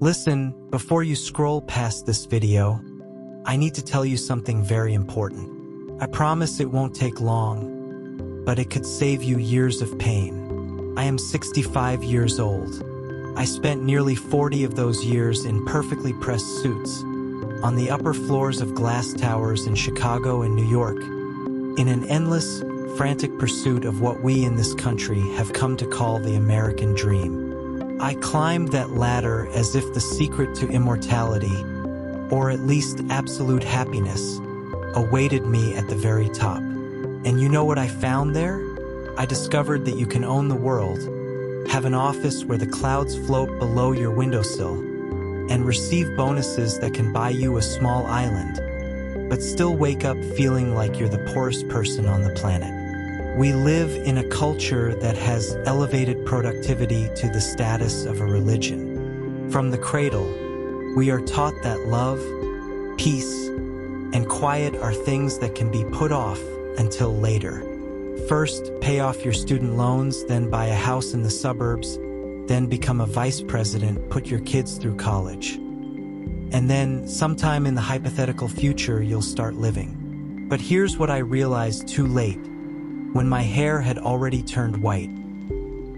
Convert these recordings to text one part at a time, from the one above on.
Listen, before you scroll past this video, I need to tell you something very important. I promise it won't take long, but it could save you years of pain. I am 65 years old. I spent nearly 40 of those years in perfectly pressed suits, on the upper floors of glass towers in Chicago and New York, in an endless, frantic pursuit of what we in this country have come to call the American dream. I climbed that ladder as if the secret to immortality, or at least absolute happiness, awaited me at the very top. And you know what I found there? I discovered that you can own the world, have an office where the clouds float below your windowsill, and receive bonuses that can buy you a small island, but still wake up feeling like you're the poorest person on the planet. We live in a culture that has elevated productivity to the status of a religion. From the cradle, we are taught that love, peace, and quiet are things that can be put off until later. First, pay off your student loans, then buy a house in the suburbs, then become a vice president, put your kids through college. And then, sometime in the hypothetical future, you'll start living. But here's what I realized too late, when my hair had already turned white.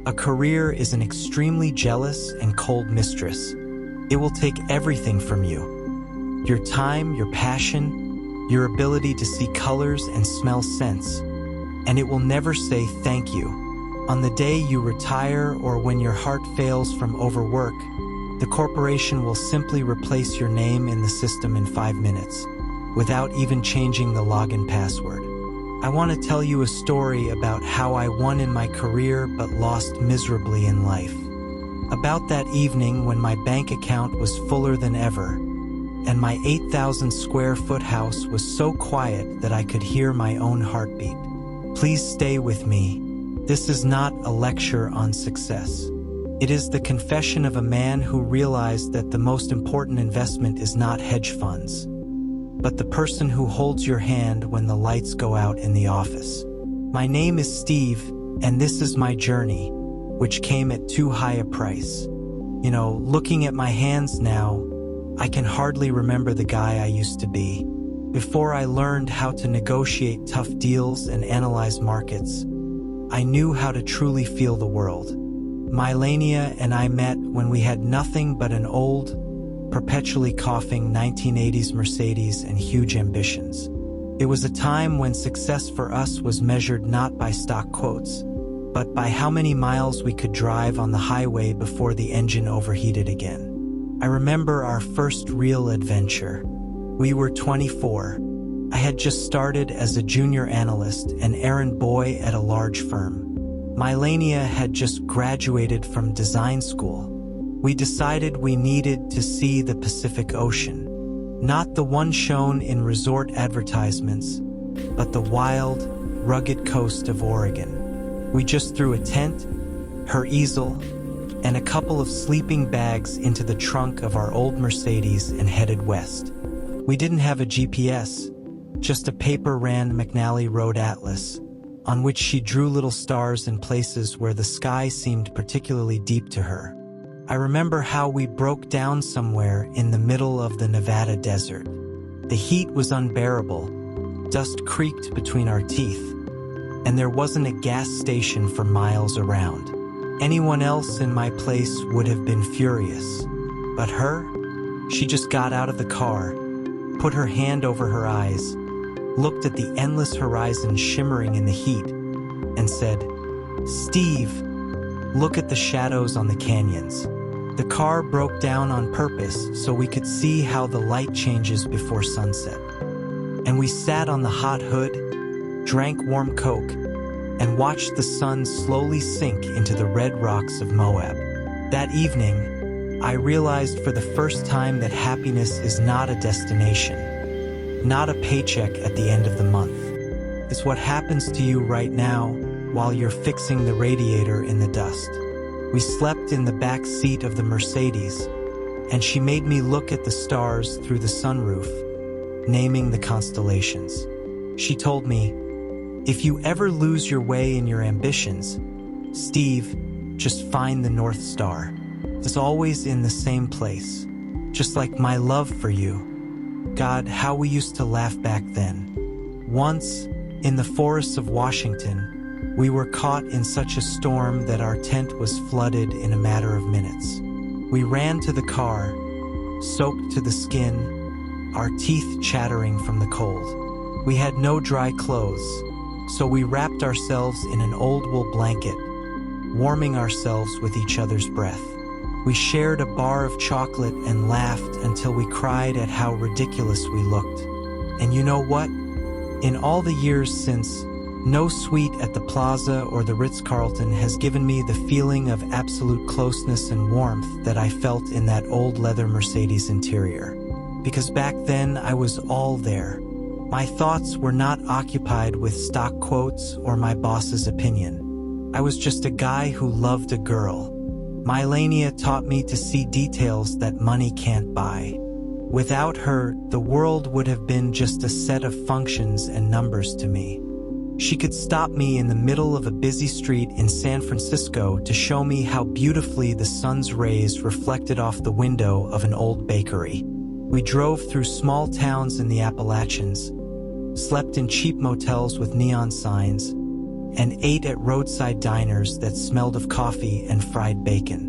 A career is an extremely jealous and cold mistress. It will take everything from you. Your time, your passion, your ability to see colors and smell scents. And it will never say thank you. On the day you retire or when your heart fails from overwork, the corporation will simply replace your name in the system in 5 minutes, without even changing the login password. I want to tell you a story about how I won in my career but lost miserably in life. About that evening when my bank account was fuller than ever, and my 8,000 square foot house was so quiet that I could hear my own heartbeat. Please stay with me. This is not a lecture on success. It is the confession of a man who realized that the most important investment is not hedge funds, but the person who holds your hand when the lights go out in the office. My name is Steve, and this is my journey, which came at too high a price. You know, looking at my hands now, I can hardly remember the guy I used to be. Before I learned how to negotiate tough deals and analyze markets, I knew how to truly feel the world. Mylania and I met when we had nothing but an old, perpetually coughing 1980s Mercedes and huge ambitions. It was a time when success for us was measured not by stock quotes, but by how many miles we could drive on the highway before the engine overheated again. I remember our first real adventure. We were 24. I had just started as a junior analyst, an errand boy at a large firm. Mylania had just graduated from design school. We decided we needed to see the Pacific Ocean, not the one shown in resort advertisements, but the wild, rugged coast of Oregon. We just threw a tent, her easel, and a couple of sleeping bags into the trunk of our old Mercedes and headed west. We didn't have a GPS, just a paper-ran McNally Road atlas, on which she drew little stars in places where the sky seemed particularly deep to her. I remember how we broke down somewhere in the middle of the Nevada desert. The heat was unbearable, dust creaked between our teeth, and there wasn't a gas station for miles around. Anyone else in my place would have been furious. But her? She just got out of the car, put her hand over her eyes, looked at the endless horizon shimmering in the heat, and said, "Steve, look at the shadows on the canyons." The car broke down on purpose so we could see how the light changes before sunset. And we sat on the hot hood, drank warm Coke, and watched the sun slowly sink into the red rocks of Moab. That evening, I realized for the first time that happiness is not a destination, not a paycheck at the end of the month. It's what happens to you right now while you're fixing the radiator in the dust. We slept in the back seat of the Mercedes, and she made me look at the stars through the sunroof, naming the constellations. She told me, "If you ever lose your way in your ambitions, Steve, just find the North Star." is always in the same place, just like my love for you. God, how we used to laugh back then. Once, in the forests of Washington, we were caught in such a storm that our tent was flooded in a matter of minutes. We ran to the car, soaked to the skin, our teeth chattering from the cold. We had no dry clothes, so we wrapped ourselves in an old wool blanket, warming ourselves with each other's breath. We shared a bar of chocolate and laughed until we cried at how ridiculous we looked. And you know what? In all the years since, no suite at the Plaza or the Ritz-Carlton has given me the feeling of absolute closeness and warmth that I felt in that old leather Mercedes interior. Because back then I was all there. My thoughts were not occupied with stock quotes or my boss's opinion. I was just a guy who loved a girl. Mylania taught me to see details that money can't buy. Without her, the world would have been just a set of functions and numbers to me. She could stop me in the middle of a busy street in San Francisco to show me how beautifully the sun's rays reflected off the window of an old bakery. We drove through small towns in the Appalachians, slept in cheap motels with neon signs, and ate at roadside diners that smelled of coffee and fried bacon.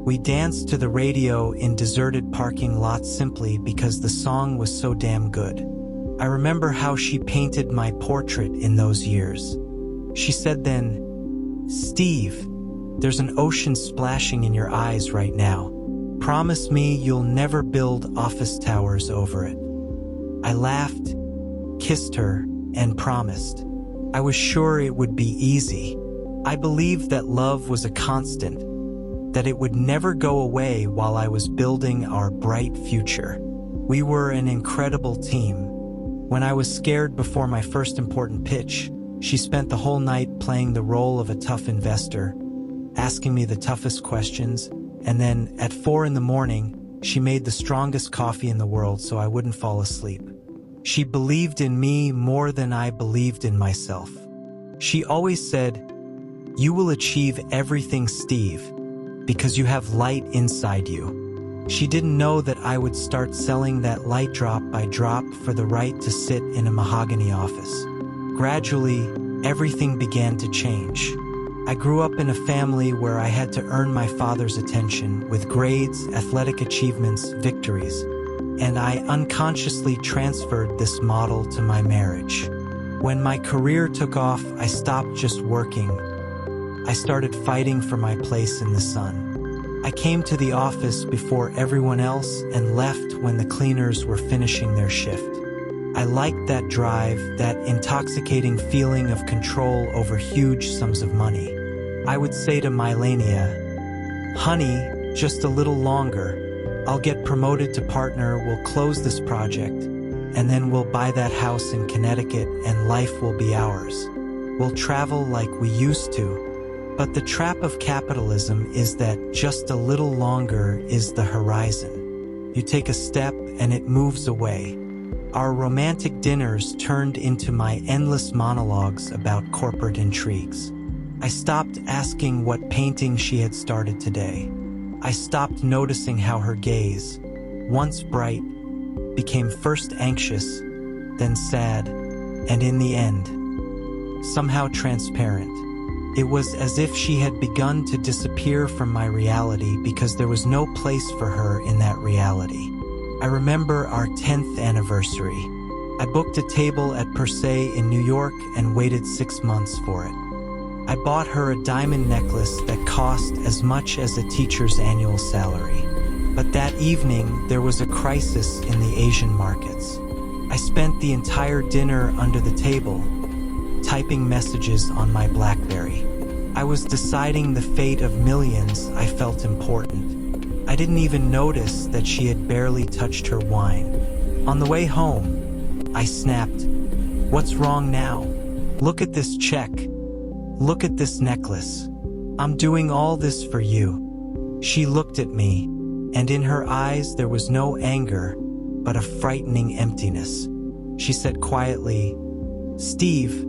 We danced to the radio in deserted parking lots simply because the song was so damn good. I remember how she painted my portrait in those years. She said then, "Steve, there's an ocean splashing in your eyes right now. Promise me you'll never build office towers over it." I laughed, kissed her, and promised. I was sure it would be easy. I believed that love was a constant, that it would never go away while I was building our bright future. We were an incredible team. When I was scared before my first important pitch, she spent the whole night playing the role of a tough investor, asking me the toughest questions, and then at 4 a.m, she made the strongest coffee in the world so I wouldn't fall asleep. She believed in me more than I believed in myself. She always said, "You will achieve everything, Steve, because you have light inside you." She didn't know that I would start selling that light drop by drop for the right to sit in a mahogany office. Gradually, everything began to change. I grew up in a family where I had to earn my father's attention with grades, athletic achievements, victories. And I unconsciously transferred this model to my marriage. When my career took off, I stopped just working. I started fighting for my place in the sun. I came to the office before everyone else and left when the cleaners were finishing their shift. I liked that drive, that intoxicating feeling of control over huge sums of money. I would say to Mylania, "Honey, just a little longer. I'll get promoted to partner, we'll close this project, and then we'll buy that house in Connecticut and life will be ours. We'll travel like we used to." But the trap of capitalism is that just a little longer is the horizon. You take a step and it moves away. Our romantic dinners turned into my endless monologues about corporate intrigues. I stopped asking what painting she had started today. I stopped noticing how her gaze, once bright, became first anxious, then sad, and in the end, somehow transparent. It was as if she had begun to disappear from my reality because there was no place for her in that reality. I remember our 10th anniversary. I booked a table at Per Se in New York and waited 6 months for it. I bought her a diamond necklace that cost as much as a teacher's annual salary. But that evening, there was a crisis in the Asian markets. I spent the entire dinner under the table, typing messages on my BlackBerry. I was deciding the fate of millions. I felt important. I didn't even notice that she had barely touched her wine. On the way home, I snapped, "What's wrong now? Look at this check. Look at this necklace. I'm doing all this for you." She looked at me, and in her eyes there was no anger, but a frightening emptiness. She said quietly, "Steve,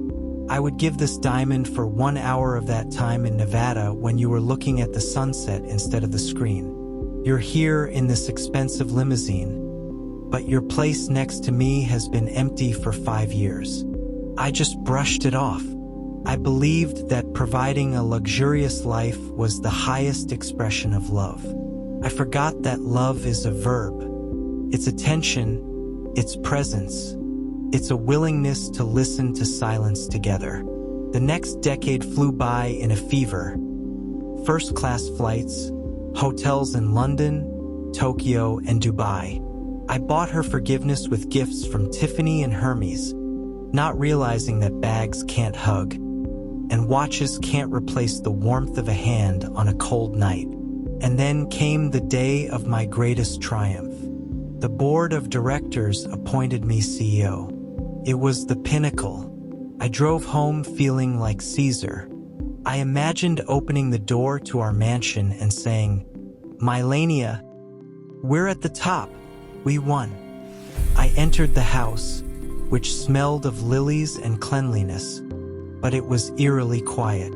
I would give this diamond for 1 hour of that time in Nevada when you were looking at the sunset instead of the screen. You're here in this expensive limousine, but your place next to me has been empty for 5 years. I just brushed it off. I believed that providing a luxurious life was the highest expression of love. I forgot that love is a verb. It's attention, it's presence, it's a willingness to listen to silence together. The next decade flew by in a fever. First-class flights, hotels in London, Tokyo, and Dubai. I bought her forgiveness with gifts from Tiffany and Hermes, not realizing that bags can't hug, and watches can't replace the warmth of a hand on a cold night. And then came the day of my greatest triumph. The board of directors appointed me CEO. It was the pinnacle. I drove home feeling like Caesar. I imagined opening the door to our mansion and saying, "Mylania, we're at the top. We won." I entered the house, which smelled of lilies and cleanliness, but it was eerily quiet.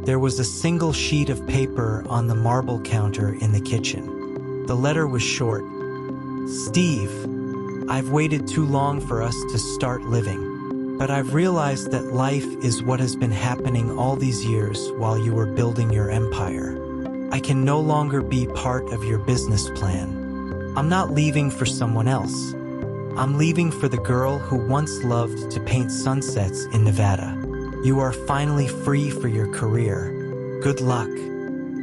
There was a single sheet of paper on the marble counter in the kitchen. The letter was short. "Steve, I've waited too long for us to start living, but I've realized that life is what has been happening all these years while you were building your empire. I can no longer be part of your business plan. I'm not leaving for someone else. I'm leaving for the girl who once loved to paint sunsets in Nevada. You are finally free for your career. Good luck."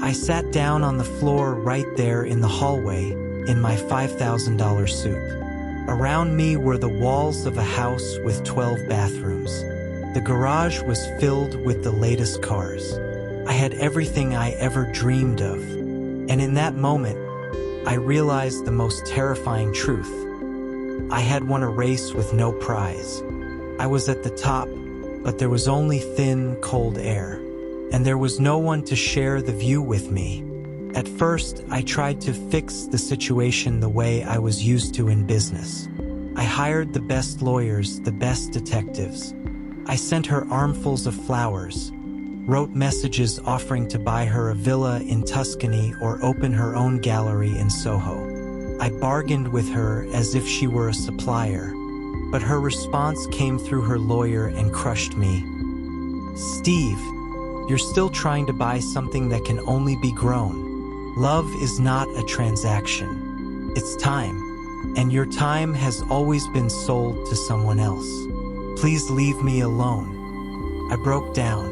I sat down on the floor right there in the hallway in my $5,000 suit. Around me were the walls of a house with 12 bathrooms. The garage was filled with the latest cars. I had everything I ever dreamed of. And in that moment, I realized the most terrifying truth. I had won a race with no prize. I was at the top, but there was only thin, cold air. And there was no one to share the view with me. At first, I tried to fix the situation the way I was used to in business. I hired the best lawyers, the best detectives. I sent her armfuls of flowers, wrote messages offering to buy her a villa in Tuscany or open her own gallery in Soho. I bargained with her as if she were a supplier, but her response came through her lawyer and crushed me. "Steve, you're still trying to buy something that can only be grown. Love is not a transaction. It's time, and your time has always been sold to someone else. Please leave me alone." I broke down.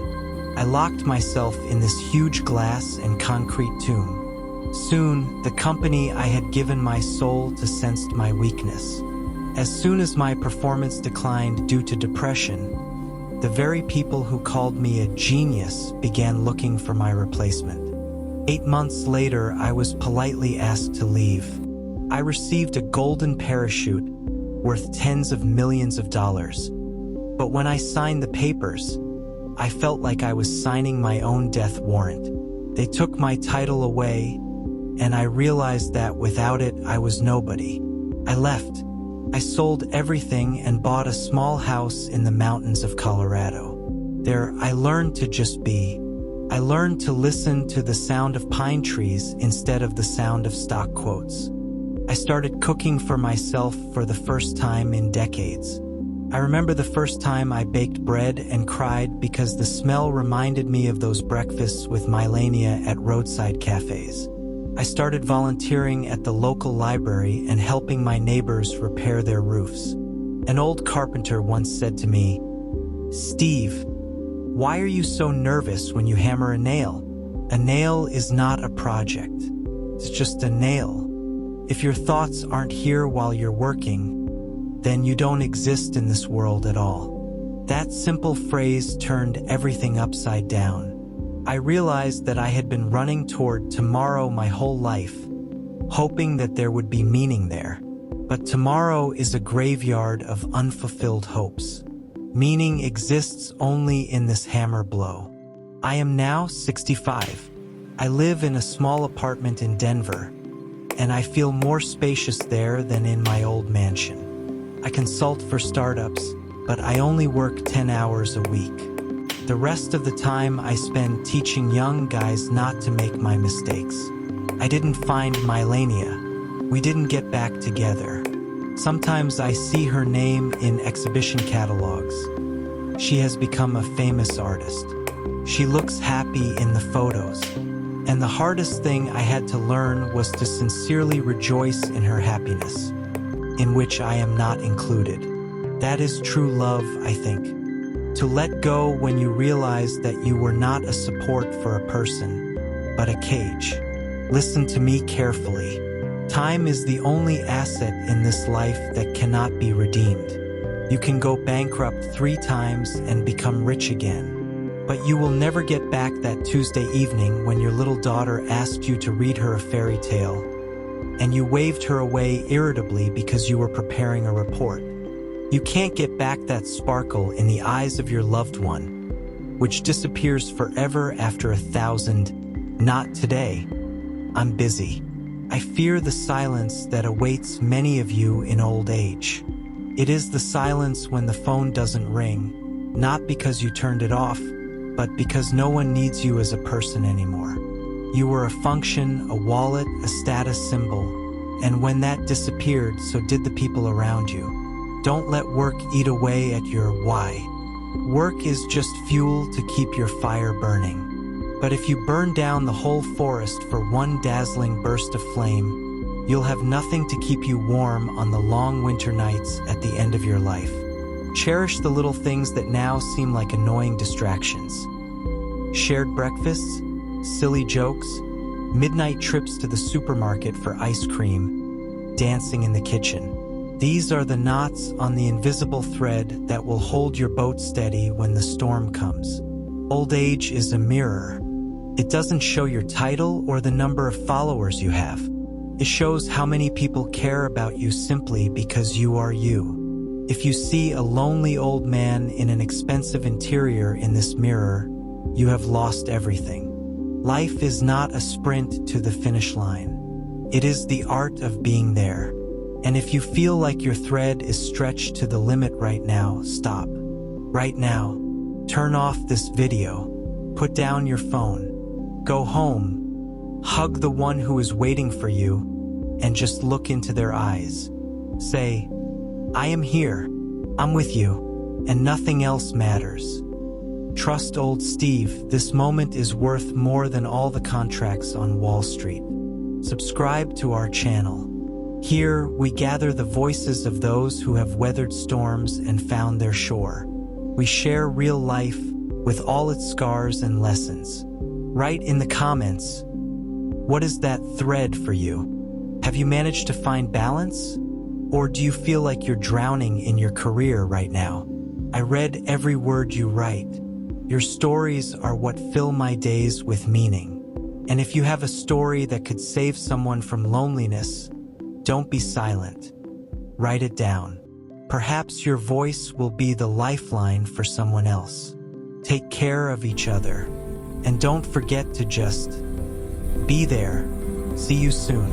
I locked myself in this huge glass and concrete tomb. Soon, the company I had given my soul to sensed my weakness. As soon as my performance declined due to depression, the very people who called me a genius began looking for my replacement. 8 months later, I was politely asked to leave. I received a golden parachute worth tens of millions of dollars. But when I signed the papers, I felt like I was signing my own death warrant. They took my title away, and I realized that without it, I was nobody. I left. I sold everything and bought a small house in the mountains of Colorado. There, I learned to just be. I learned to listen to the sound of pine trees instead of the sound of stock quotes. I started cooking for myself for the first time in decades. I remember the first time I baked bread and cried because the smell reminded me of those breakfasts with Mylania at roadside cafes. I started volunteering at the local library and helping my neighbors repair their roofs. An old carpenter once said to me, "Steve, why are you so nervous when you hammer a nail? A nail is not a project. It's just a nail. If your thoughts aren't here while you're working, then you don't exist in this world at all." That simple phrase turned everything upside down. I realized that I had been running toward tomorrow my whole life, hoping that there would be meaning there. But tomorrow is a graveyard of unfulfilled hopes. Meaning exists only in this hammer blow. I am now 65. I live in a small apartment in Denver, and I feel more spacious there than in my old mansion. I consult for startups, but I only work 10 hours a week. The rest of the time I spend teaching young guys not to make my mistakes. I didn't find Mylania. We didn't get back together. Sometimes I see her name in exhibition catalogs. She has become a famous artist. She looks happy in the photos. And the hardest thing I had to learn was to sincerely rejoice in her happiness, in which I am not included. That is true love, I think. To let go when you realize that you were not a support for a person, but a cage. Listen to me carefully. Time is the only asset in this life that cannot be redeemed. You can go bankrupt 3 times and become rich again. But you will never get back that Tuesday evening when your little daughter asked you to read her a fairy tale, and you waved her away irritably because you were preparing a report. You can't get back that sparkle in the eyes of your loved one, which disappears forever after 1,000, "Not today. I'm busy." I fear the silence that awaits many of you in old age. It is the silence when the phone doesn't ring, not because you turned it off, but because no one needs you as a person anymore. You were a function, a wallet, a status symbol, and when that disappeared, so did the people around you. Don't let work eat away at your why. Work is just fuel to keep your fire burning. But if you burn down the whole forest for one dazzling burst of flame, you'll have nothing to keep you warm on the long winter nights at the end of your life. Cherish the little things that now seem like annoying distractions. Shared breakfasts, silly jokes, midnight trips to the supermarket for ice cream, dancing in the kitchen. These are the knots on the invisible thread that will hold your boat steady when the storm comes. Old age is a mirror. It doesn't show your title or the number of followers you have. It shows how many people care about you simply because you are you. If you see a lonely old man in an expensive interior in this mirror, you have lost everything. Life is not a sprint to the finish line. It is the art of being there. And if you feel like your thread is stretched to the limit right now, stop. Right now. Turn off this video. Put down your phone. Go home. Hug the one who is waiting for you and just look into their eyes. Say, "I am here. I'm with you, and nothing else matters." Trust old Steve, this moment is worth more than all the contracts on Wall Street. Subscribe to our channel. Here, we gather the voices of those who have weathered storms and found their shore. We share real life with all its scars and lessons. Write in the comments, what is that thread for you? Have you managed to find balance? Or do you feel like you're drowning in your career right now? I read every word you write. Your stories are what fill my days with meaning. And if you have a story that could save someone from loneliness, don't be silent. Write it down. Perhaps your voice will be the lifeline for someone else. Take care of each other. And don't forget to just be there. See you soon.